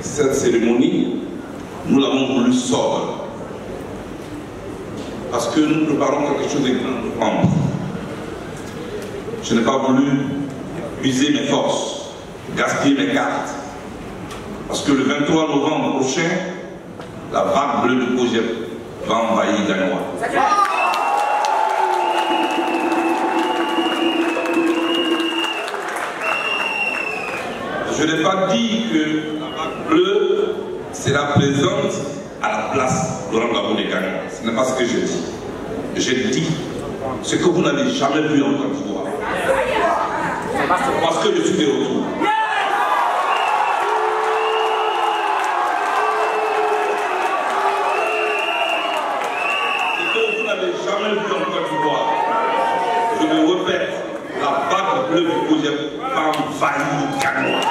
cette cérémonie, nous l'avons voulu sobre. Parce que nous préparons quelque chose de grand. Je n'ai pas voulu user mes forces, gaspiller mes cartes. Parce que le 23 novembre prochain, la vague bleue du projet va envahir Gagnoa. Je n'ai pas dit que la vague bleue sera présente à la place de l'Ambassade de Gagnoa. Ce n'est pas ce que j'ai dit. J'ai dit ce que vous n'avez jamais vu en Côte d'Ivoire. Parce que je suis de retour. Ce que vous n'avez jamais vu en Côte d'Ivoire. Je le répète, la vague bleue du projet va envahir Gagnoa.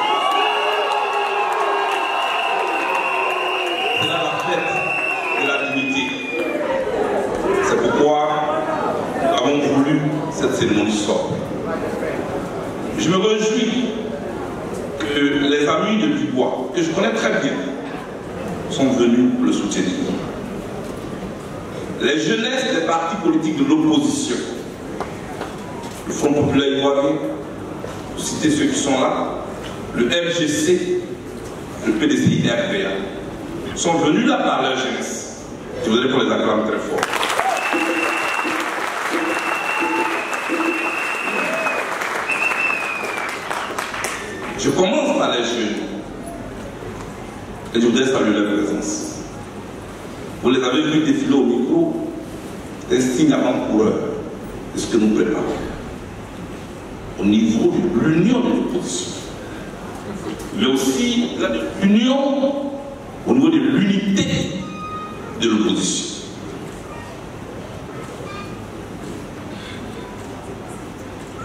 C'est là la fête de la dignité. C'est pourquoi nous avons voulu cette cérémonie sobre. Je me réjouis que les amis de Dubois, que je connais très bien, sont venus le soutenir. Les jeunesses des partis politiques de l'opposition, le Front populaire ivoirien, pour citer ceux qui sont là, le FGC, le PDCI et RPA, sont venus là par leur jeunesse. Je voudrais qu'on les acclame très fort. Je commence par les jeunes. Et je voudrais saluer leur présence. Vous les avez vus défiler au micro, c'est un signe avant-coureur de ce que nous préparons. Au niveau de l'union de l'opposition. Mais aussi de l'union au niveau de l'unité de l'opposition.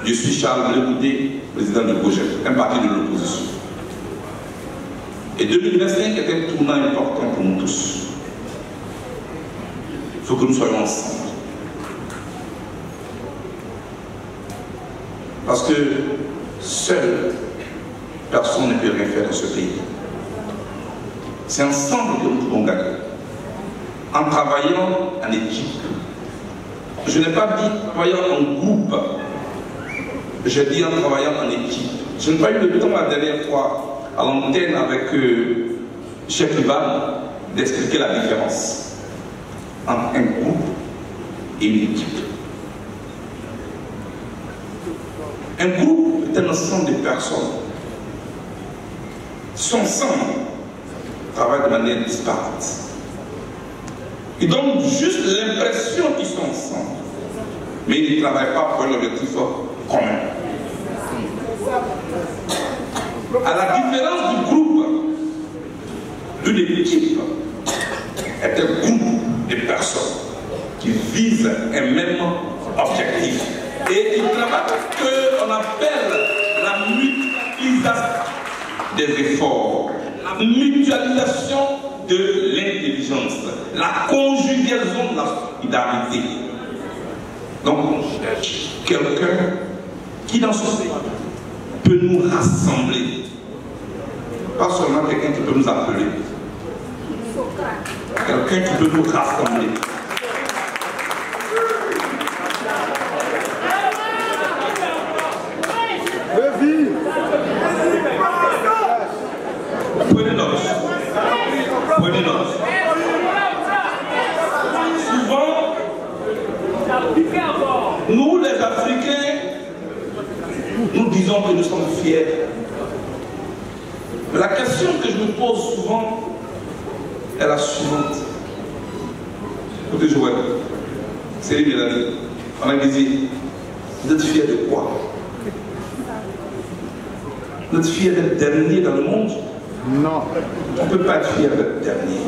Je suis Charles Legoudé, président du projet, un parti de l'opposition. Et 2025 est un tournant important pour nous tous. Il faut que nous soyons ensemble. Parce que seul, personne ne peut rien faire dans ce pays. C'est ensemble que nous pouvons gagner. En travaillant en équipe. Je n'ai pas dit travaillant en groupe. J'ai dit en travaillant en équipe. Je n'ai pas eu le temps la dernière fois à l'antenne avec Cheikh Ivan d'expliquer la différence entre un groupe et une équipe. Un groupe est un ensemble de personnes qui sont ensemble, travaillent de manière disparate. Ils donnent juste l'impression qu'ils sont ensemble, mais ils ne travaillent pas pour un objectif commun. À la différence du groupe, une équipe est un groupe de personnes qui visent un même objectif et qui travaillent ce qu'on appelle la mutualisation des efforts, la mutualisation de l'intelligence, la conjugaison de la solidarité. Donc on cherche quelqu'un qui dans ce pays peut nous rassembler. Pas seulement quelqu'un qui peut nous appeler. Quelqu'un qui peut nous rassembler. Prenez note. Prenez note. Souvent, nous les Africains, nous disons que nous sommes fiers. Mais la question que je me pose souvent est la suivante. Écoutez, Joël, c'est lui qui l'a dit. On a dit, vous êtes fiers de quoi? Vous êtes fiers d'être dernier dans le monde? Non. On ne peut pas être fier d'être dernier.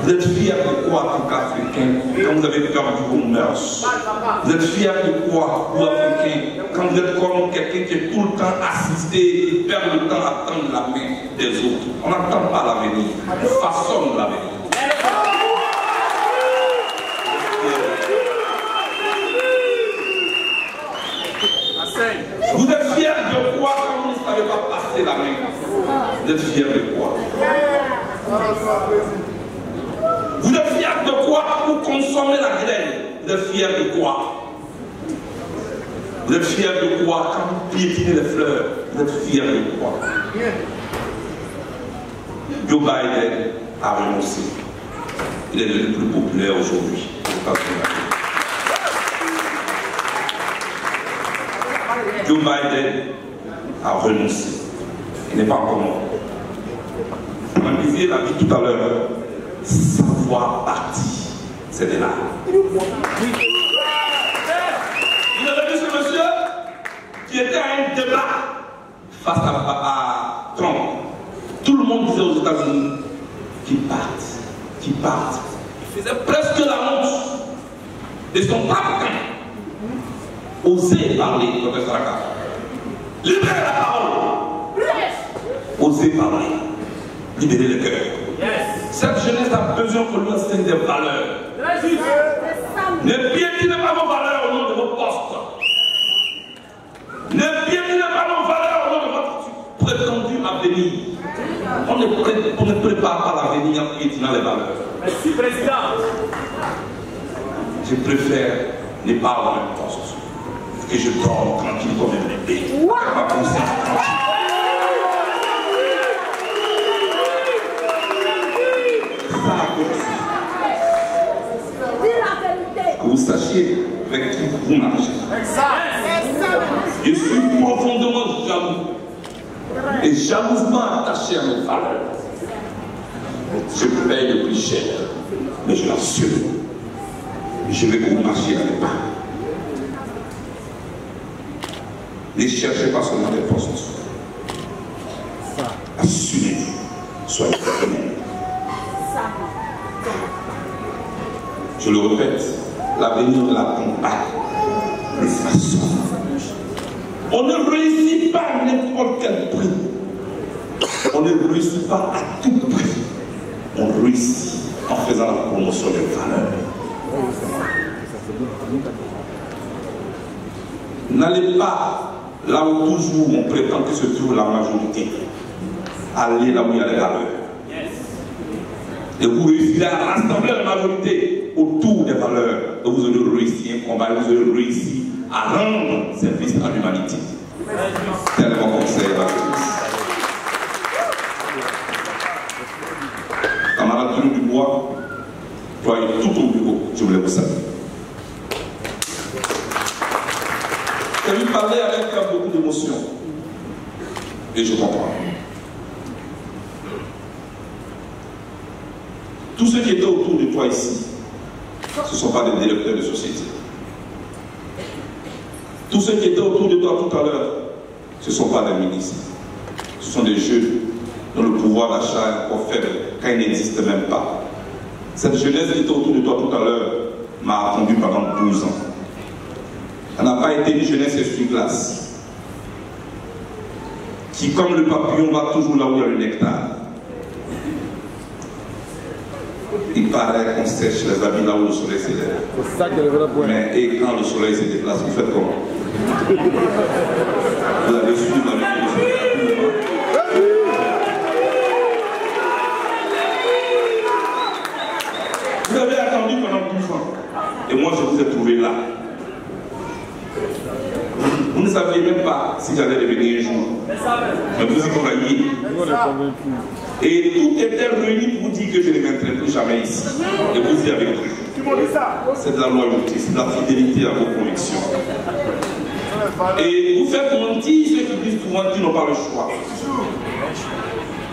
Vous êtes fiers de quoi, en tant qu'Africain, quand vous avez perdu vos mœurs? Vous êtes fiers de quoi, vous, Africains, quand vous êtes comme quelqu'un qui est tout le temps assisté et perd le temps à tendre la main des autres? On n'attend pas l'avenir, on façonne l'avenir. Vous êtes fiers de quoi quand vous ne savez pas passer la main? Vous êtes fiers de quoi? Vous êtes fiers de quoi pour consommer la graine? Vous êtes fiers de quoi? Vous êtes fiers de quoi quand vous piétinez les fleurs? Vous êtes fiers de quoi? Joe Biden a renoncé. Il est devenu plus populaire aujourd'hui. Joe Biden a renoncé. Il n'est pas encore mort. On a visé la vie tout à l'heure. Savoir partir, c'est de là. Vous avez vu ce monsieur qui était à un débat face à Trump. Tout le monde disait aux États-Unis qu'ils partent, qu'ils partent. Il faisait presque la honte de son propre camp. Osez parler, professeur Aka. Libérez la parole. Osez parler. Libérez le cœur. Cette jeunesse a besoin que nous enseigne des valeurs. Ne piétinez pas vos valeurs au nom de vos postes. Ne piétinez pas vos valeurs au nom de votre prétendu avenir. On ne prépare pas l'avenir en piétinant les valeurs. Merci, Président. Je préfère ne pas avoir un poste que je dors tranquille comme un bébé. Ma conscience tranquille. Que vous sachiez avec qui vous marchez. Je suis profondément jaloux et jalousement attaché à mes valeurs. Je paye le plus cher, mais je l'assure. Je vais que vous marchiez dans les pas. Ne cherchez pas seulement des postes. Assumez-vous. Soyez honnêtes. Je le répète, l'avenir ne l'attend pas de façon. On ne réussit pas à n'importe quel prix. On ne réussit pas à tout prix. On réussit en faisant la promotion des valeurs. N'allez pas là où toujours on prétend que se trouve la majorité. Allez là où il y a les valeurs. Et vous réussirez à rassembler la majorité autour des valeurs. Et vous aurez réussi un combat, vous aurez réussi à rendre service à l'humanité. Tel est mon conseil à la jeunesse. Camarade Toulouse Dubois, toi et tout ton bureau, je voulais vous saluer. Je lui parlais avec beaucoup d'émotion. Et je comprends. Tous ceux qui étaient autour de toi ici, ce ne sont pas des directeurs de société. Tous ceux qui étaient autour de toi tout à l'heure, ce ne sont pas des ministres. Ce sont des jeunes dont le pouvoir d'achat est encore faible, quand il n'existe même pas. Cette jeunesse qui était autour de toi tout à l'heure m'a attendu pendant 12 ans. Elle n'a pas été une jeunesse essuie-glace qui, comme le papillon, va toujours là où il y a le nectar. Il paraît qu'on sèche les habits là où le soleil s'élève. Mais et quand le soleil se déplace, vous faites comment? Vous avez suivi ma vie de soleil. Vous avez attendu pendant 12 ans. Et moi, je vous ai trouvé là. Vous ne saviez même pas si j'allais revenir un jour. Mais vous y croyez. Et tout était réuni pour vous dire que je ne viendrai plus jamais ici. Et vous y avez cru. C'est de la loyauté, c'est de la fidélité à vos convictions. Et vous faites mentir ceux qui disent souvent qu'ils n'ont pas le choix.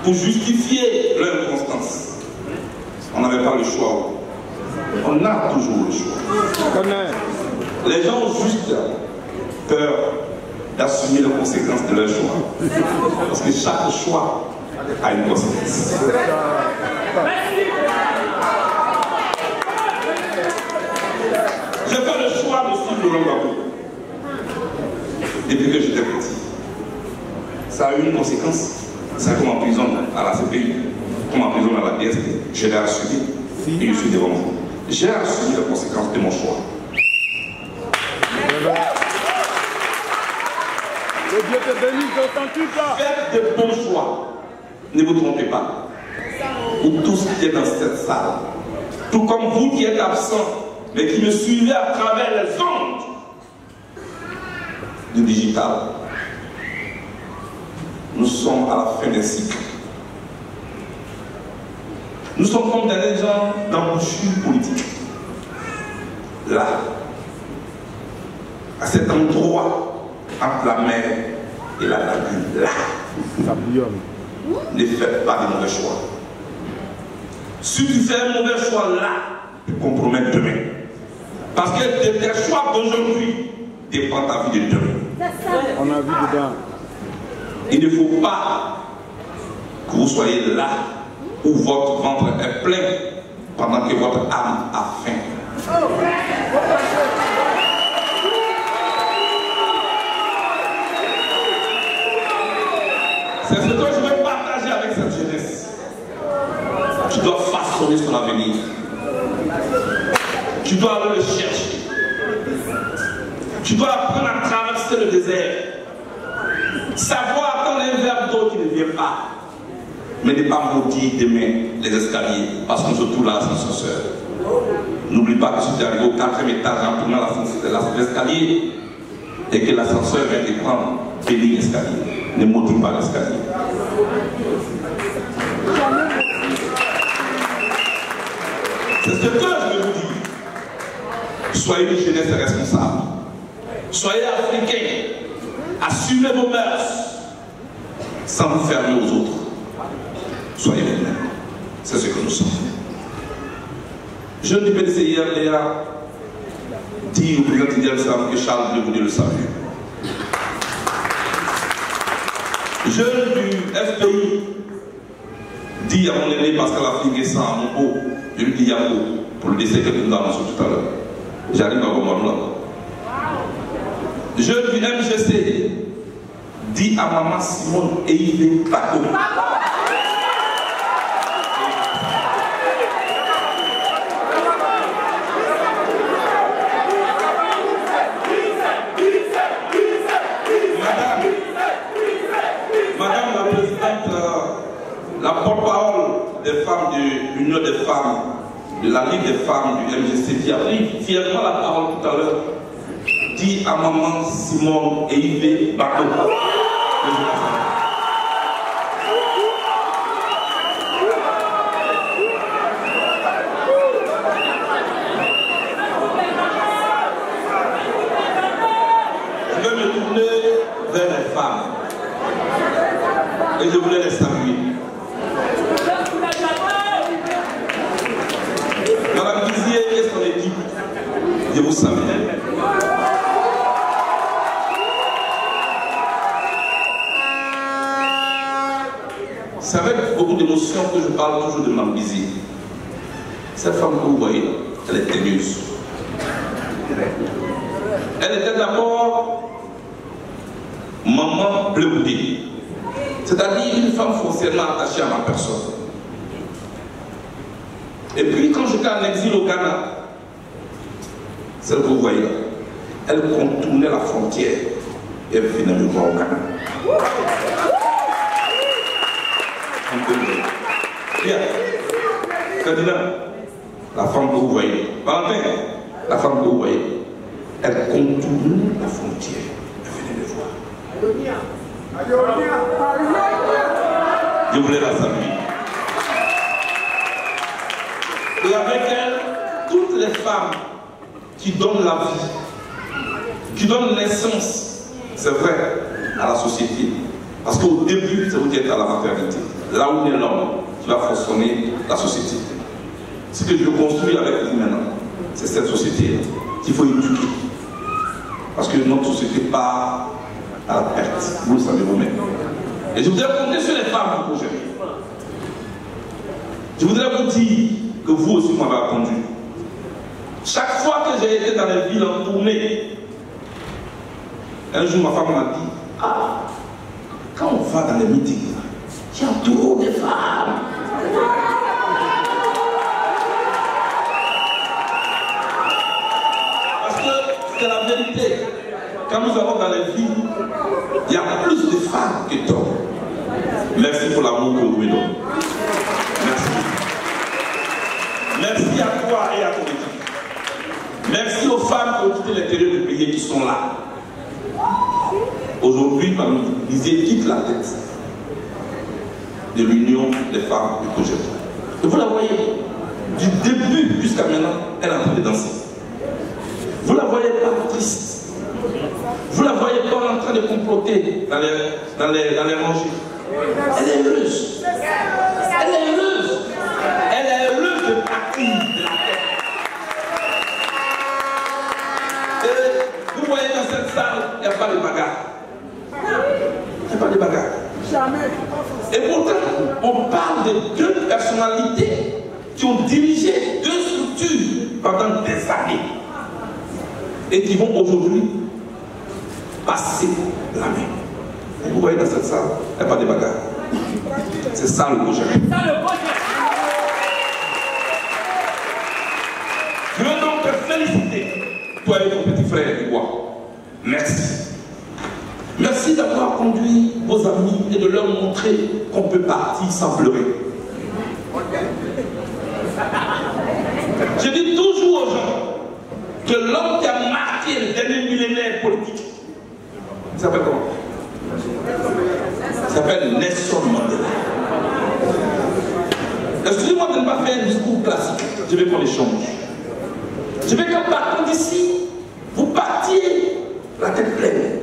Pour justifier leur inconstance. On n'avait pas le choix. On a toujours le choix. Les gens ont juste peur d'assumer les conséquences de leur choix. Parce que chaque choix a une conséquence. J'ai fait le choix de suivre Laurent Gbagbo depuis que j'étais petit. Ça a eu une conséquence. C'est qu'on m'emprisonne à la CPI, qu'on m'emprisonne à la DST. Je l'ai assumé et je suis devant vous. J'ai assumé les conséquences de mon choix. Le Dieu te bénisse dans ton truc là. Faites de bons choix. Ne vous trompez pas. Vous tous qui êtes dans cette salle, tout comme vous qui êtes absents, mais qui me suivez à travers les ondes du digital, nous sommes à la fin des cycles. Nous sommes comme des gens d'embouchure politique. Là, à cet endroit, entre la mer et la lagune, là, ça bouillonne. Ne faites pas de mauvais choix. Si tu fais un mauvais choix là, tu compromets demain. Parce que de tes choix d'aujourd'hui dépend ta vie de demain. On a vu dedans. Il ne faut pas que vous soyez là où votre ventre est plein pendant que votre âme a faim. C'est ce que je veux partager avec cette jeunesse. Tu dois façonner son avenir. Tu dois aller le chercher. Tu dois apprendre à traverser le désert. Savoir attendre un verre d'eau qui ne vient pas. Mais ne pas maudire demain les escaliers. Parce qu'on se trouve là à l'ascenseur. N'oublie pas que si tu arrives au 4e étage en tournant l'escalier et que l'ascenseur vient te prendre, bénis l'escalier. Ne maudis pas l'escalier. C'est ce que je veux vous dire. Soyez une jeunesse responsable. Soyez africains. Assumez vos mœurs sans vous fermer aux autres. Soyez vous-même. C'est ce que nous sommes. Jeune du PDC hier, Léa dit au président Didier Sam que Charles voulait vous dire le salut. Jeune du FPI dit à mon aîné Pascal Aflinguessan à mon beau, je lui dis Yako pour le décès que nous avons annoncé tout à l'heure. J'arrive à Gomanou là. Jeune du MGC dit à maman Simone et Yves Paco. Madame la présidente, la porte-parole des femmes de l'Union des femmes, de la Ligue des femmes du MGC, qui a pris fièrement la parole tout à l'heure, dit à maman Simone et Yves Bateau. Je vais me tourner vers les femmes. Et je voulais les saluer. Madame Dizier et son équipe, je vous salue. C'est avec beaucoup d'émotion que je parle toujours de Mme Dizier. Cette femme que vous voyez, elle est teneuse. Elle était d'abord maman bleudée. C'est-à-dire une femme foncièrement attachée à ma personne. Et puis quand j'étais en exil au Ghana, celle que vous voyez là, elle contournait la frontière et elle venait me voir au Ghana. Bien. Ferdinand, la femme que vous voyez, Valentin, la femme que vous voyez, elle contournait la frontière et venait me voir. Je voulais la saluer. Et avec elle, toutes les femmes qui donnent la vie, qui donnent naissance, c'est vrai, à la société. Parce qu'au début, c'est vous qui êtes à la maternité. Là où est l'homme qui va façonner la société. Ce que je construis avec vous maintenant, c'est cette société qu'il faut éduquer. Parce que notre société part à la perte. Vous le savez vous-même. Et je voudrais compter sur les femmes du projet. Je voudrais vous dire que vous aussi m'avez attendu. Chaque fois que j'ai été dans les villes en tournée, un jour ma femme m'a dit, ah, quand on va dans les meetings, il y a trop de femmes. Parce que c'est la vérité. Quand nous allons dans les villes, il y a plus de femmes que d'hommes. Merci pour l'amour que vous me donnez. qui sont là. Aujourd'hui, parmi l'Élysée quitte la tête de l'Union des femmes du projet. Et vous la voyez, du début jusqu'à maintenant, elle est en train de danser. Vous la voyez pas triste. Vous la voyez pas en train de comploter dans les rangées. Elle est heureuse. Elle est heureuse. Elle est heureuse de partir de la terre. Et vous voyez dans cette salle, il n'y a pas de bagarre. Il n'y a pas de bagarre. Jamais. Et pourtant, on parle de deux personnalités qui ont dirigé deux structures pendant des années et qui vont aujourd'hui passer la main. Et vous voyez dans cette salle, il n'y a pas de bagarre. C'est ça le projet. Je veux donc te féliciter, toi et ton petit frère Ivoire. Merci. Merci d'avoir conduit vos amis et de leur montrer qu'on peut partir sans pleurer. Je dis toujours aux gens que l'homme qui a marqué le dernier millénaire politique, il s'appelle comment? Il s'appelle Nelson Mandela. Excusez-moi de ne pas faire un discours classique. Je veux qu'on échange. Je veux qu'en partant d'ici, vous partiez la tête pleine.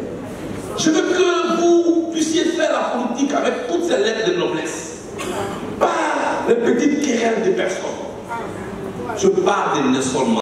Je veux que vous puissiez faire la politique avec toutes ces lettres de noblesse. Pas les petites querelles de personnes. Je parle de Nelson Mandela.